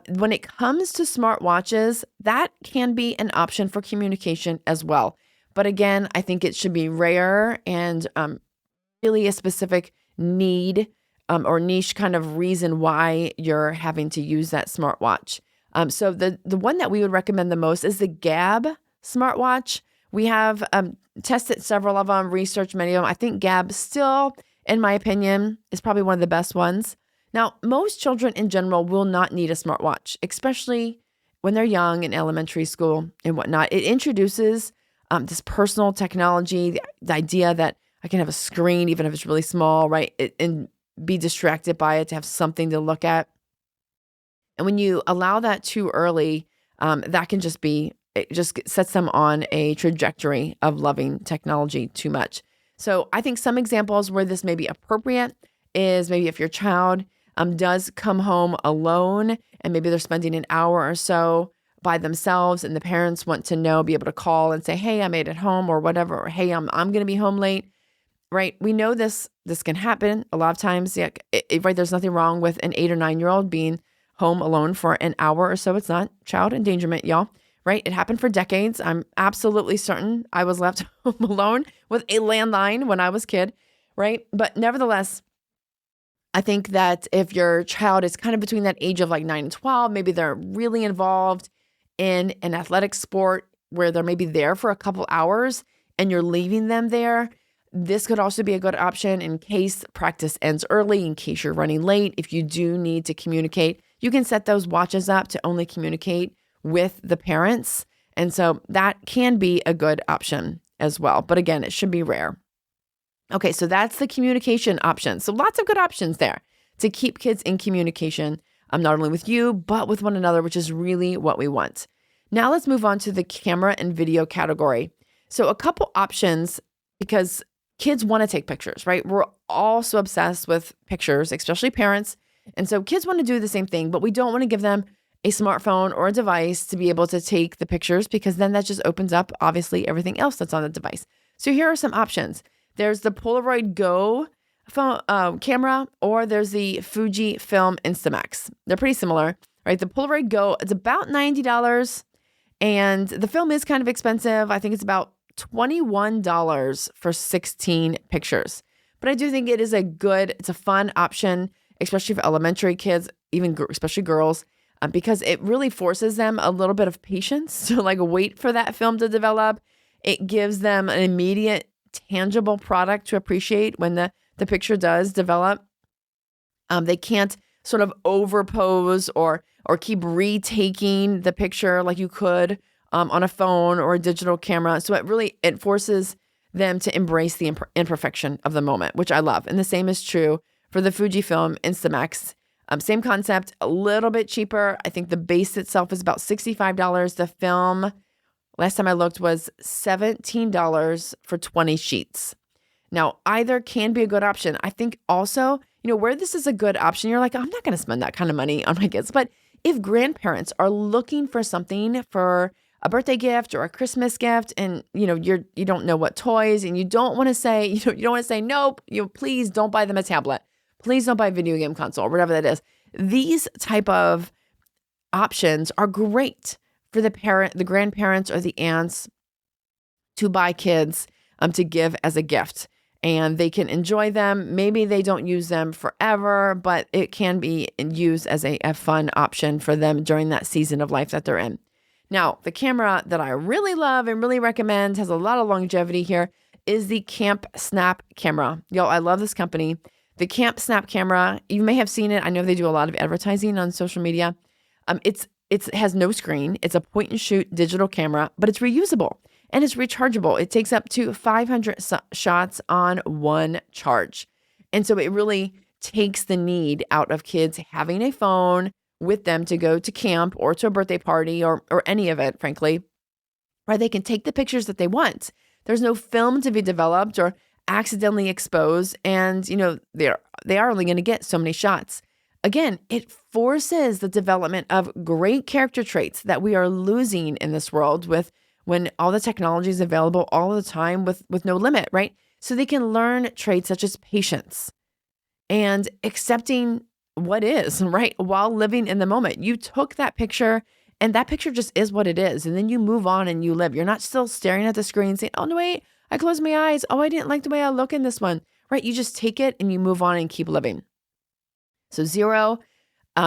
When it comes to smartwatches, that can be an option for communication as well. But again, I think it should be rare and really a specific need or niche kind of reason why you're having to use that smartwatch. So the one that we would recommend the most is the Gab smartwatch. We have tested several of them, researched many of them. I think Gab still, in my opinion, is probably one of the best ones. Now, most children in general will not need a smartwatch, especially when they're young in elementary school and whatnot. It introduces this personal technology, the idea that I can have a screen, even if it's really small, right? And be distracted by it, to have something to look at. And when you allow that too early, that can it just sets them on a trajectory of loving technology too much. So I think some examples where this may be appropriate is maybe if your child does come home alone and maybe they're spending an hour or so by themselves and the parents want to be able to call and say, hey, I made it home or whatever, or hey, I'm going to be home late, right? We know this can happen a lot of times. Yeah, right. There's nothing wrong with an 8 or 9-year-old being home alone for an hour or so. It's not child endangerment, y'all, right? It happened for decades. I'm absolutely certain I was left home alone with a landline when I was a kid, right? But nevertheless, I think that if your child is kind of between that age of like 9 and 12, maybe they're really involved in an athletic sport where they're maybe there for a couple hours and you're leaving them there, This could also be a good option in case practice ends early, in case you're running late. If you do need to communicate, you can set those watches up to only communicate with the parents. And so that can be a good option as well. But again, it should be rare. Okay, so that's the communication option. So lots of good options there to keep kids in communication, not only with you, but with one another, which is really what we want. Now let's move on to the camera and video category. So a couple options, because kids want to take pictures, right? We're all so obsessed with pictures, especially parents. And so kids want to do the same thing, but we don't want to give them a smartphone or a device to be able to take the pictures, because then that just opens up, obviously, everything else that's on the device. So here are some options. There's the Polaroid Go phone, camera, or there's the Fuji Film Instamax. They're pretty similar, right? The Polaroid Go, it's about $90, and the film is kind of expensive. I think it's about $21 for 16 pictures. But I do think it's a fun option, especially for elementary kids, especially girls, because it really forces them a little bit of patience to wait for that film to develop. It gives them an immediate, tangible product to appreciate when the picture does develop. They can't sort of overpose or keep retaking the picture like you could on a phone or a digital camera. So it forces them to embrace the imperfection of the moment, which I love. And the same is true for the Fujifilm Instamax. Same concept, a little bit cheaper. I think the base itself is about $65. The film, last time I looked, was $17 for 20 sheets. Now, either can be a good option. I think also, where this is a good option, you're like, I'm not going to spend that kind of money on my kids. But if grandparents are looking for something for a birthday gift or a Christmas gift, and you don't know what toys, and you don't want to say, nope, please don't buy them a tablet. Please don't buy a video game console or whatever that is. These type of options are great for the grandparents or the aunts to buy kids to give as a gift. And they can enjoy them. Maybe they don't use them forever, but it can be used as a fun option for them during that season of life that they're in. Now, the camera that I really love and really recommend, has a lot of longevity here, is the Camp Snap camera. Yo, I love this company. The Camp Snap camera, you may have seen it. I know they do a lot of advertising on social media. It has no screen. It's a point and shoot digital camera, but it's reusable and it's rechargeable. It takes up to 500 shots on one charge. And so it really takes the need out of kids having a phone with them to go to camp or to a birthday party or any event, frankly, where they can take the pictures that they want. There's no film to be developed or accidentally exposed, and they are only going to get so many shots. Again, it forces the development of great character traits that we are losing in this world when all the technology is available all the time with no limit, right? So they can learn traits such as patience and accepting what is, right? While living in the moment. You took that picture and that picture just is what it is. And then you move on and you live. You're not still staring at the screen saying, oh, no, wait, I closed my eyes. Oh, I didn't like the way I look in this one, right? You just take it and you move on and keep living. So zero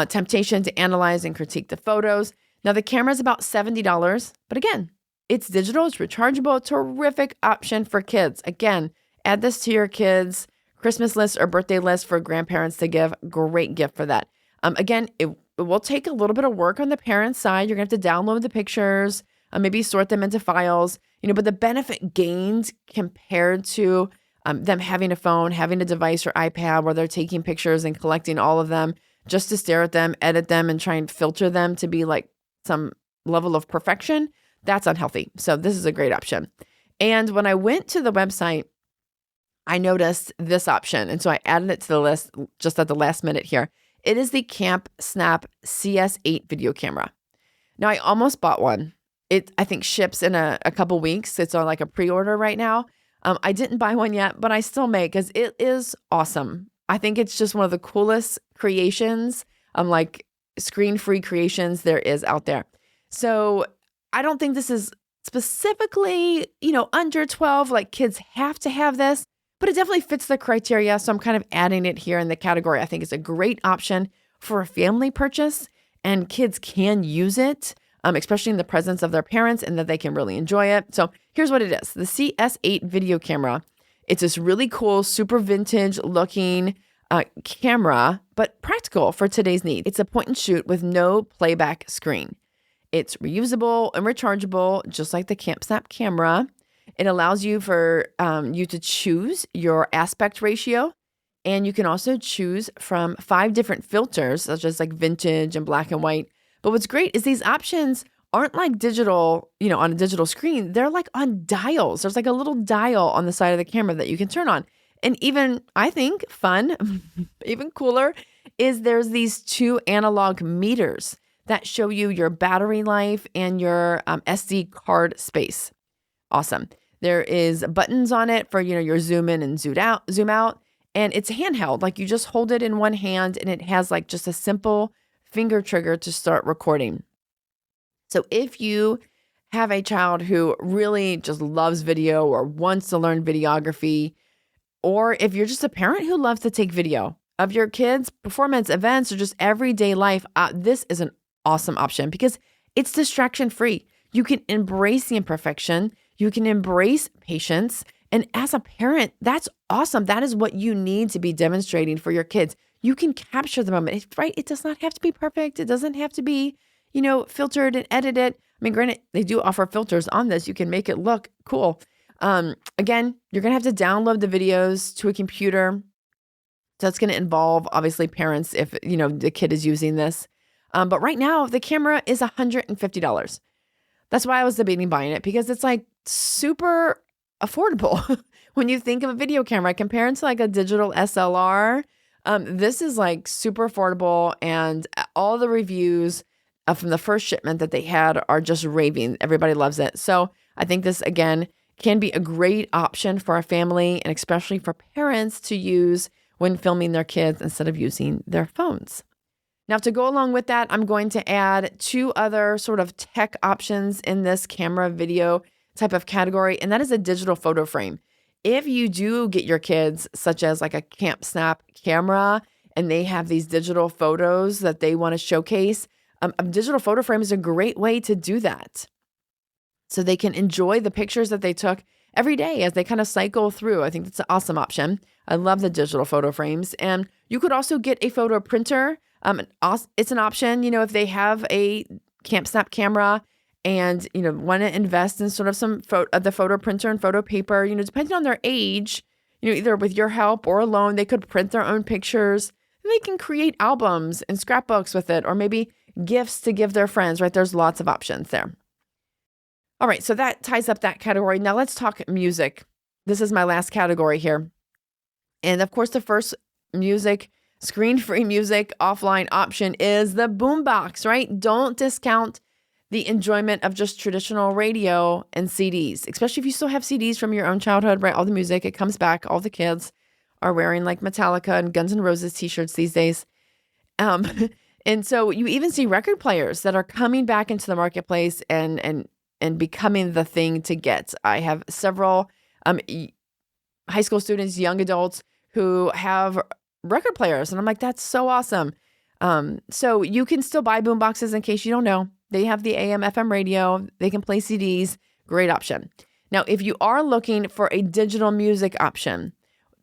temptation to analyze and critique the photos. Now the camera is about $70, but again, it's digital, it's rechargeable, terrific option for kids. Again, add this to your kids' Christmas list or birthday list for grandparents to give. Great gift for that. Again, it will take a little bit of work on the parent side. You're going to have to download the pictures, maybe sort them into files, but the benefit gained compared to them having a phone, having a device or iPad where they're taking pictures and collecting all of them just to stare at them, edit them, and try and filter them to be like some level of perfection, that's unhealthy. So this is a great option. And when I went to the website, I noticed this option. And so I added it to the list just at the last minute here. It is the Camp Snap CS8 video camera. Now, I almost bought one. It, I think, ships in a couple weeks. It's on like a pre-order right now. I didn't buy one yet, but I still may because it is awesome. I think it's just one of the coolest creations, like screen-free creations there is out there. So I don't think this is specifically, under 12, like kids have to have this, but it definitely fits the criteria. So I'm kind of adding it here in the category. I think it's a great option for a family purchase, and kids can use it, especially in the presence of their parents, and that they can really enjoy it. So here's what it is. The CS8 video camera It's this really cool, super vintage looking camera, but practical for today's needs. It's a point and shoot with no playback screen. It's reusable and rechargeable, just like the CampSnap camera. It allows you for you to choose your aspect ratio, and you can also choose from 5 different filters, such as like vintage and black and white. But what's great is these options aren't like digital, on a digital screen. They're like on dials. There's like a little dial on the side of the camera that you can turn on. And even, I think, fun, even cooler, is there's these 2 analog meters that show you your battery life and your SD card space. Awesome. There is buttons on it for, your zoom in and zoom out. And it's handheld. Like you just hold it in one hand and it has like just a simple finger trigger to start recording. So if you have a child who really just loves video or wants to learn videography, or if you're just a parent who loves to take video of your kids' performance events or just everyday life, this is an awesome option because it's distraction free. You can embrace the imperfection. You can embrace patience. And as a parent, that's awesome. That is what you need to be demonstrating for your kids. You can capture the moment, right? It does not have to be perfect. It doesn't have to be, filtered and edited. I mean, granted, they do offer filters on this. You can make it look cool. Again, you're going to have to download the videos to a computer. So it's going to involve, obviously, parents if, the kid is using this. But right now, the camera is $150. That's why I was debating buying it, because it's like super affordable when you think of a video camera compared to like a digital SLR. This is like super affordable, and all the reviews from the first shipment that they had are just raving. Everybody loves it. So I think this, again, can be a great option for a family and especially for parents to use when filming their kids instead of using their phones. Now, to go along with that, I'm going to add 2 other sort of tech options in this camera video type of category, and that is a digital photo frame. If you do get your kids, such as like a CampSnap camera, and they have these digital photos that they want to showcase, a digital photo frame is a great way to do that. So they can enjoy the pictures that they took every day as they kind of cycle through. I think that's an awesome option. I love the digital photo frames. And you could also get a photo printer. It's an option, if they have a CampSnap camera and, want to invest in sort of some the photo printer and photo paper, depending on their age, either with your help or alone, they could print their own pictures. And they can create albums and scrapbooks with it, or maybe gifts to give their friends, right? There's lots of options there. All right, so that ties up that category. Now let's talk music. This is my last category here. And of course, the first screen-free music offline option is the boombox, right? Don't discount the enjoyment of just traditional radio and CDs, especially if you still have CDs from your own childhood, right? All the music, it comes back. All the kids are wearing like Metallica and Guns N' Roses t-shirts these days. And so you even see record players that are coming back into the marketplace and becoming the thing to get. I have several high school students, young adults who have record players. And I'm like, that's so awesome. So you can still buy boom boxes in case you don't know. They have the AM, FM radio. They can play CDs. Great option. Now, if you are looking for a digital music option,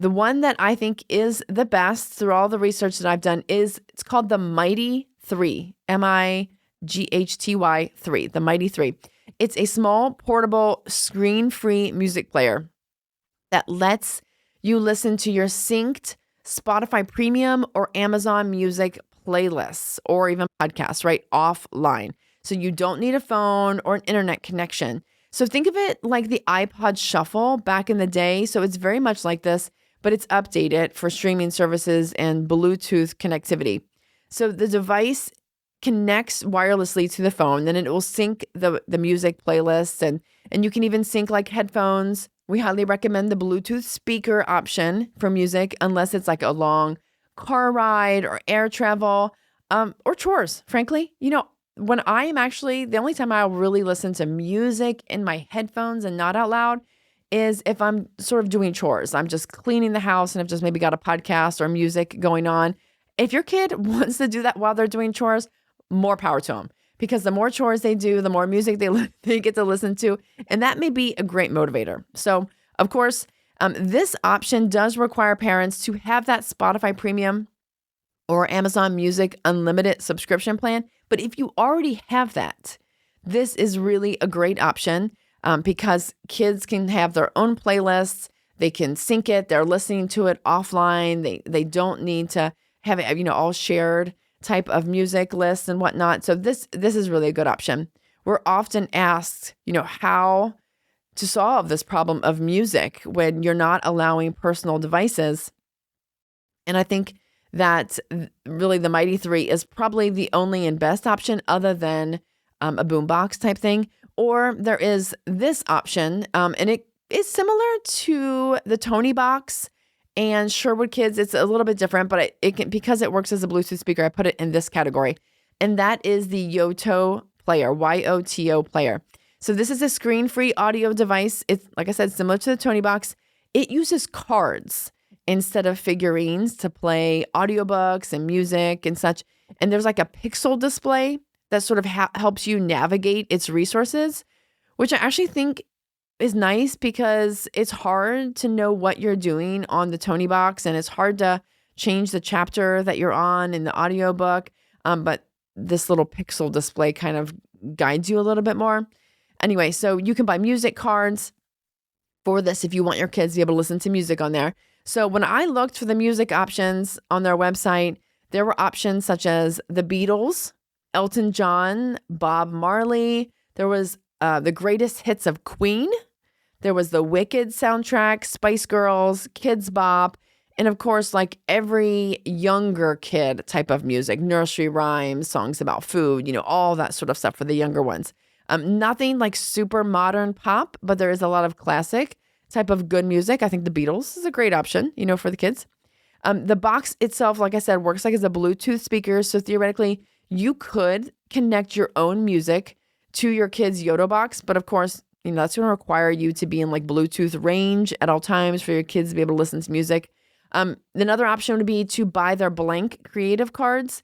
the one that I think is the best through all the research that I've done it's called the Mighty 3, MIGHTY 3, the Mighty 3. It's a small, portable, screen-free music player that lets you listen to your synced Spotify Premium or Amazon Music playlists or even podcasts, right, offline. So you don't need a phone or an internet connection. So think of it like the iPod Shuffle back in the day. So it's very much like this, but it's updated for streaming services and Bluetooth connectivity. So the device connects wirelessly to the phone, then it will sync the music playlists, and you can even sync like headphones. We highly recommend the Bluetooth speaker option for music, unless it's like a long car ride or air travel, or chores, frankly. When I am actually, the only time I'll really listen to music in my headphones and not out loud is if I'm sort of doing chores. I'm just cleaning the house and I've just maybe got a podcast or music going on. If your kid wants to do that while they're doing chores, more power to them, because the more chores they do, the more music they get to listen to. And that may be a great motivator. So, of course, This option does require parents to have that Spotify Premium or Amazon Music Unlimited subscription plan. But if you already have that, this is really a great option because kids can have their own playlists. They can sync it. They're listening to it offline. They don't need to have it, all shared type of music lists and whatnot. So this is really a good option. We're often asked, how to solve this problem of music when you're not allowing personal devices. And I think that really the Mighty 3 is probably the only and best option other than a boombox type thing. Or there is this option, and it is similar to the Tony Box and Sherwood Kids. It's a little bit different, but it can, because it works as a Bluetooth speaker, I put it in this category. And that is the Yoto player, YOTO player. So this is a screen-free audio device. It's, like I said, similar to the Tony Box. It uses cards instead of figurines to play audiobooks and music and such. And there's like a pixel display that sort of helps you navigate its resources, which I actually think is nice because it's hard to know what you're doing on the Tony Box, and it's hard to change the chapter that you're on in the audiobook. But this little pixel display kind of guides you a little bit more. Anyway, so you can buy music cards for this if you want your kids to be able to listen to music on there. So when I looked for the music options on their website, there were options such as the Beatles, Elton John, Bob Marley. There was the greatest hits of Queen. There was the Wicked soundtrack, Spice Girls, Kids Bop, and of course, like every younger kid type of music, nursery rhymes, songs about food, all that sort of stuff for the younger ones. Nothing like super modern pop, but there is a lot of classic type of good music. I think the Beatles is a great option, for the kids. The box itself, like I said, works like as a Bluetooth speaker. So theoretically, you could connect your own music to your kid's Yoto box. But of course, that's going to require you to be in like Bluetooth range at all times for your kids to be able to listen to music. Another option would be to buy their blank creative cards,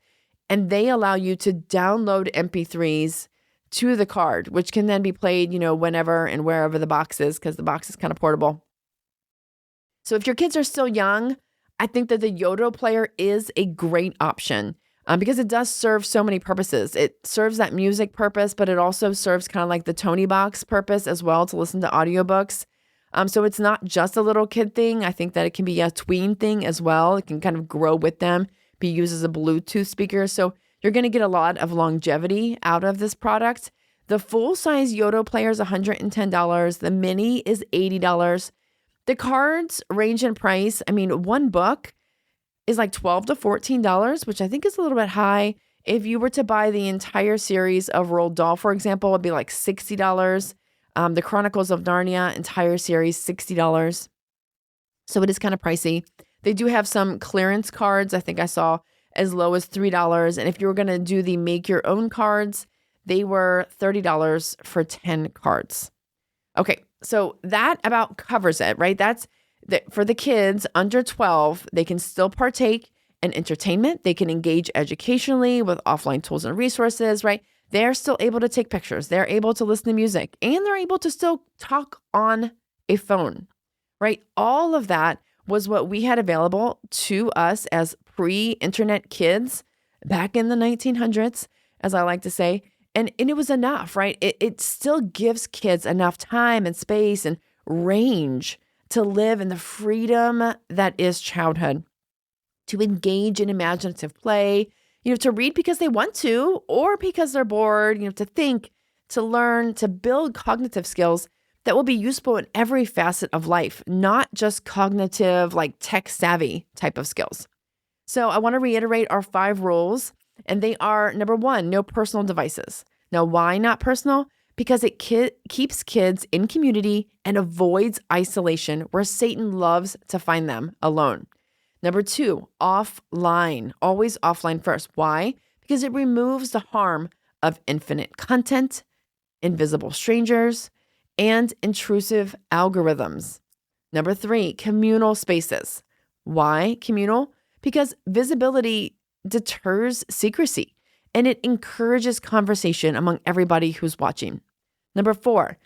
and they allow you to download MP3s to the card, which can then be played, whenever and wherever the box is, because the box is kind of portable. So if your kids are still young, I think that the Yoto player is a great option because it does serve so many purposes. It serves that music purpose, but it also serves kind of like the Tony Box purpose as well to listen to audiobooks. So it's not just a little kid thing. I think that it can be a tween thing as well. It can kind of grow with them, be used as a Bluetooth speaker. So you're going to get a lot of longevity out of this product. The full-size Yoto player is $110. The mini is $80. The cards range in price. I mean, one book is like $12 to $14, which I think is a little bit high. If you were to buy the entire series of Roald Dahl, for example, it'd be like $60. The Chronicles of Narnia entire series, $60. So it is kind of pricey. They do have some clearance cards. I think I saw as low as $3. And if you were going to do the make your own cards, they were $30 for 10 cards. Okay, so that about covers it, right? That's for the kids under 12, they can still partake in entertainment. They can engage educationally with offline tools and resources, right? They're still able to take pictures. They're able to listen to music, and they're able to still talk on a phone, right? All of that was what we had available to us as pre-internet kids back in the 1900s, as I like to say. And it was enough, right? It still gives kids enough time and space and range to live in the freedom that is childhood, to engage in imaginative play, to read because they want to, or because they're bored, to think, to learn, to build cognitive skills that will be useful in every facet of life, not just cognitive, like tech savvy type of skills. So I want to reiterate our 5 rules, and they are: number 1, no personal devices. Now, why not personal? Because it keeps kids in community and avoids isolation, where Satan loves to find them alone. Number 2, offline, always offline first. Why? Because it removes the harm of infinite content, invisible strangers, and intrusive algorithms. Number 3, communal spaces. Why communal? Because visibility deters secrecy, and it encourages conversation among everybody who's watching. Number 4,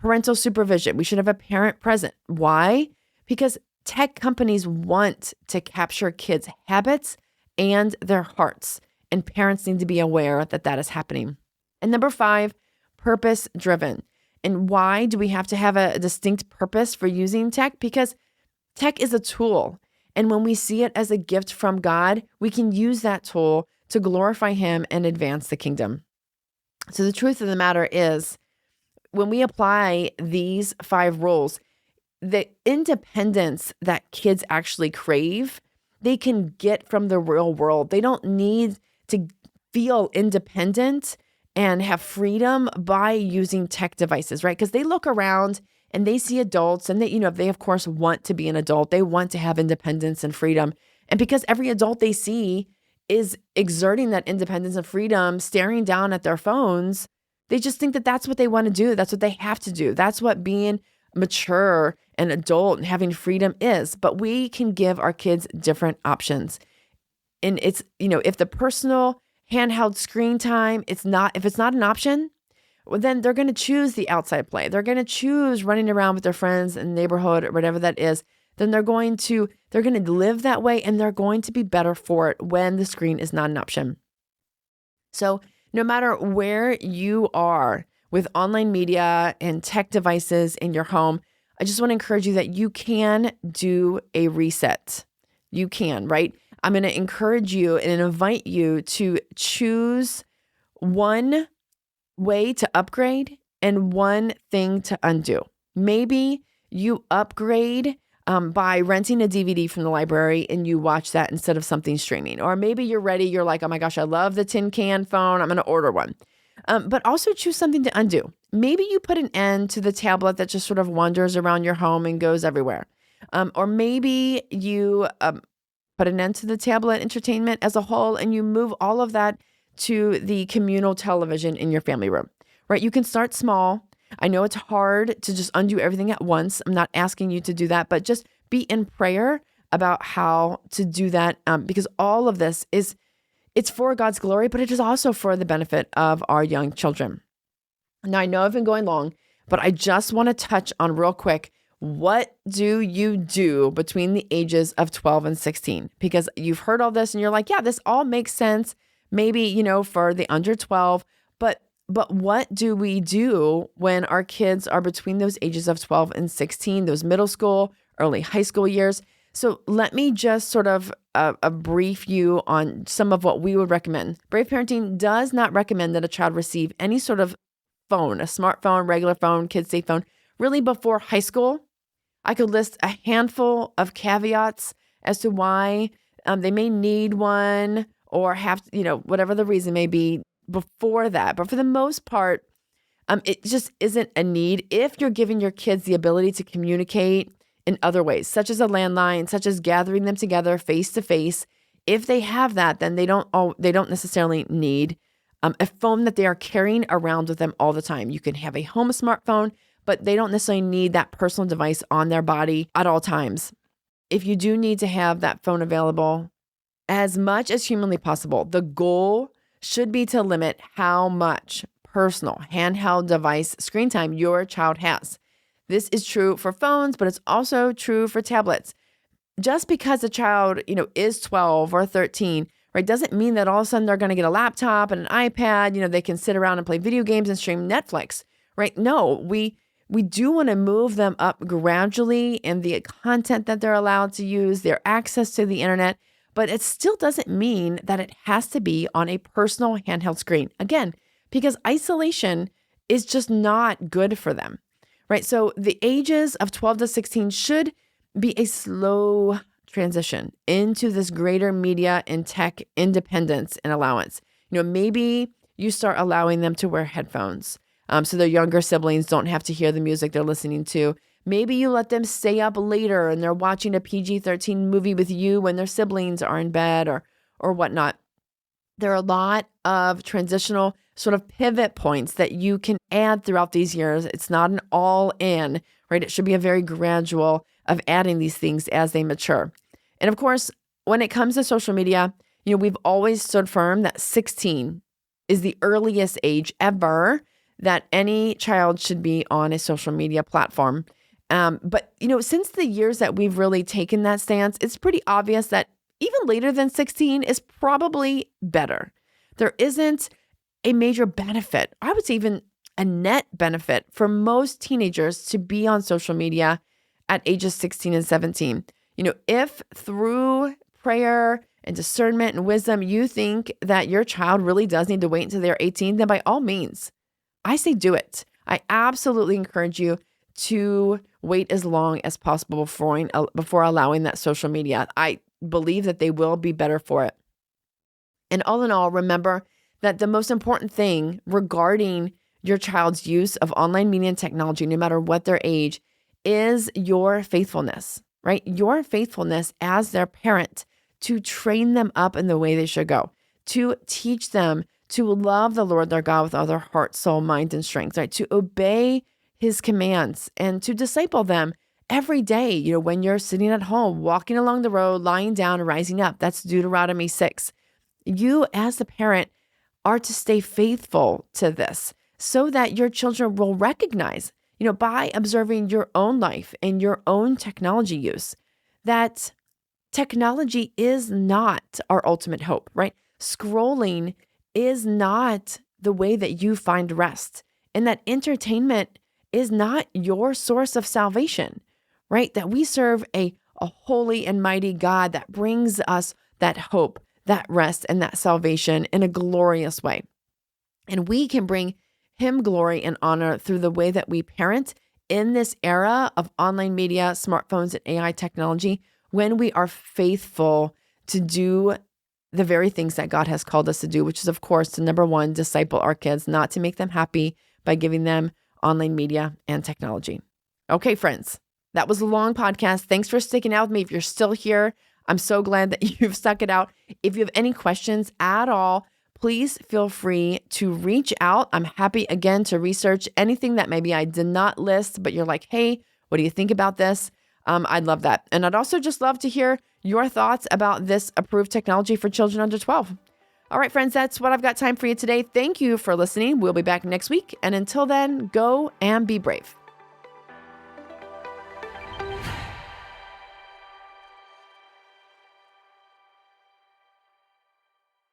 parental supervision. We should have a parent present. Why? because tech companies want to capture kids' habits and their hearts, and parents need to be aware that that is happening. And number 5, purpose-driven. And why do we have to have a distinct purpose for using tech? Because tech is a tool. And when we see it as a gift from God, we can use that tool to glorify Him and advance the kingdom. So the truth of the matter is, when we apply these 5 rules, the independence that kids actually crave, they can get from the real world. They don't need to feel independent and have freedom by using tech devices, right? Because they look around and they see adults and they of course want to be an adult. They want to have independence and freedom. And because every adult they see is exerting that independence and freedom, staring down at their phones, they just think that that's what they want to do. That's what they have to do. That's what being mature and adult and having freedom is. But we can give our kids different options. And it's, if the personal handheld screen time, if it's not an option, well, then they're going to choose the outside play. They're going to choose running around with their friends in the neighborhood or whatever that is. Then they're going to live that way, and they're going to be better for it when the screen is not an option. So no matter where you are with online media and tech devices in your home, I just want to encourage you that you can do a reset. You can, right? I'm going to encourage you and invite you to choose one way to upgrade and one thing to undo. Maybe you upgrade by renting a DVD from the library and you watch that instead of something streaming. Or maybe you're like, oh my gosh, I love the tin can phone. I'm going to order one. But also choose something to undo. Maybe you put an end to the tablet that just sort of wanders around your home and goes everywhere. Or maybe you put an end to the tablet entertainment as a whole and you move all of that to the communal television in your family room, right? You can start small. I know it's hard to just undo everything at once. I'm not asking you to do that, but just be in prayer about how to do that because all of this it's for God's glory, but it is also for the benefit of our young children. Now, I know I've been going long, but I just want to touch on real quick, what do you do between the ages of 12 and 16? Because you've heard all this and you're like, yeah, this all makes sense. Maybe, for the under 12, but what do we do when our kids are between those ages of 12 and 16, those middle school, early high school years? So let me just sort of brief you on some of what we would recommend. Brave Parenting does not recommend that a child receive any sort of phone, a smartphone, regular phone, kids' safe phone, really before high school. I could list a handful of caveats as to why they may need one or have, whatever the reason may be before that. But for the most part, it just isn't a need if you're giving your kids the ability to communicate in other ways, such as a landline, such as gathering them together face to face. If they have that, then they don't necessarily need a phone that they are carrying around with them all the time. You can have a home smartphone, but they don't necessarily need that personal device on their body at all times. If you do need to have that phone available, as much as humanly possible, the goal should be to limit how much personal handheld device screen time your child has. This is true for phones, but it's also true for tablets. Just because a child, is 12 or 13, right, doesn't mean that all of a sudden they're going to get a laptop and an iPad, they can sit around and play video games and stream Netflix, right? No, we do want to move them up gradually in the content that they're allowed to use, their access to the internet, but it still doesn't mean that it has to be on a personal handheld screen. Again, because isolation is just not good for them, right? So the ages of 12 to 16 should be a slow transition into this greater media and tech independence and allowance. Maybe you start allowing them to wear headphones so their younger siblings don't have to hear the music they're listening to. Maybe you let them stay up later and they're watching a PG-13 movie with you when their siblings are in bed or whatnot. There are a lot of transitional sort of pivot points that you can add throughout these years. It's not an all in, right? It should be a very gradual of adding these things as they mature. And of course, when it comes to social media, we've always stood firm that 16 is the earliest age ever that any child should be on a social media platform. But since the years that we've really taken that stance, it's pretty obvious that even later than 16 is probably better. There isn't a major benefit, I would say even a net benefit for most teenagers to be on social media at ages 16 and 17. If through prayer and discernment and wisdom, you think that your child really does need to wait until they're 18, then by all means, I say do it. I absolutely encourage you to wait as long as possible before allowing that social media. I believe that they will be better for it. And all in all, remember that the most important thing regarding your child's use of online media and technology, no matter what their age, is your faithfulness, right? Your faithfulness as their parent to train them up in the way they should go, to teach them to love the Lord their God with all their heart, soul, mind, and strength, right? To obey his commands and to disciple them every day. When you're sitting at home, walking along the road, lying down, rising up, that's Deuteronomy 6. You as the parent are to stay faithful to this so that your children will recognize, by observing your own life and your own technology use, that technology is not our ultimate hope, right? Scrolling is not the way that you find rest, and that entertainment is not your source of salvation, right? That we serve a holy and mighty God that brings us that hope, that rest, and that salvation in a glorious way. And we can bring him glory and honor through the way that we parent in this era of online media, smartphones, and AI technology, when we are faithful to do the very things that God has called us to do, which is, of course, to number one, disciple our kids, not to make them happy by giving them online media and technology. Okay, friends, that was a long podcast. Thanks for sticking out with me. If you're still here, I'm so glad that you've stuck it out. If you have any questions at all, please feel free to reach out. I'm happy, again, to research anything that maybe I did not list, but you're like, hey, what do you think about this? I'd love that. And I'd also just love to hear your thoughts about this approved technology for children under 12. All right, friends, that's what I've got time for you today. Thank you for listening. We'll be back next week. And until then, go and be brave.